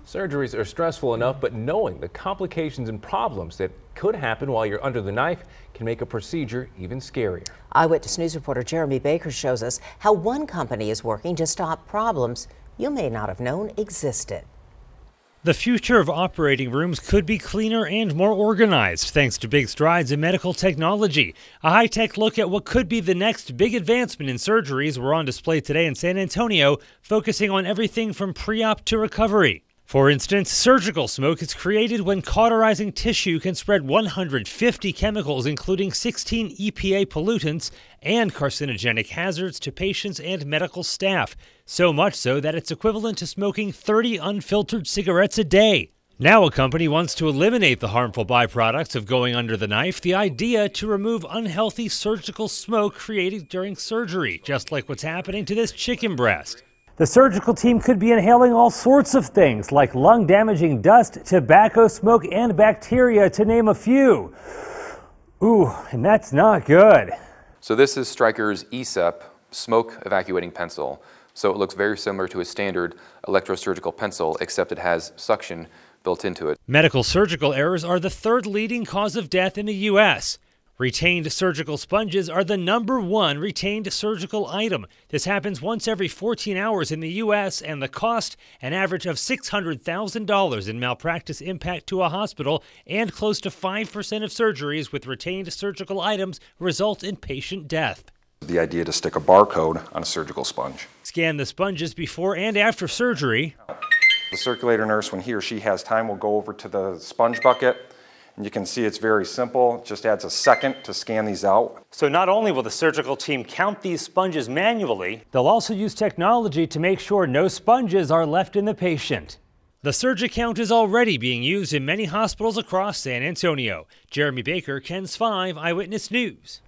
Surgeries are stressful enough, but knowing the complications and problems that could happen while you're under the knife can make a procedure even scarier. Eyewitness News reporter Jeremy Baker shows us how one company is working to stop problems you may not have known existed. The future of operating rooms could be cleaner and more organized thanks to big strides in medical technology. A high-tech look at what could be the next big advancement in surgeries were on display today in San Antonio, focusing on everything from pre-op to recovery. For instance, surgical smoke is created when cauterizing tissue can spread 150 chemicals, including 16 EPA pollutants and carcinogenic hazards to patients and medical staff, so much so that it's equivalent to smoking 30 unfiltered cigarettes a day. Now a company wants to eliminate the harmful byproducts of going under the knife, the idea to remove unhealthy surgical smoke created during surgery, just like what's happening to this chicken breast. The surgical team could be inhaling all sorts of things, like lung-damaging dust, tobacco smoke, and bacteria, to name a few. Ooh, and that's not good. So this is Stryker's ESEP smoke evacuating pencil. So it looks very similar to a standard electrosurgical pencil, except it has suction built into it. Medical surgical errors are the third leading cause of death in the U.S. Retained surgical sponges are the #1 retained surgical item. This happens once every 14 hours in the U.S., and the cost, an average of $600,000 in malpractice impact to a hospital, and close to 5% of surgeries with retained surgical items result in patient death. The idea to stick a barcode on a surgical sponge. Scan the sponges before and after surgery. The circulator nurse, when he or she has time, will go over to the sponge bucket. And you can see it's very simple. It just adds a second to scan these out. So not only will the surgical team count these sponges manually, they'll also use technology to make sure no sponges are left in the patient. The SurgiCount is already being used in many hospitals across San Antonio. Jeremy Baker, KENS 5 Eyewitness News.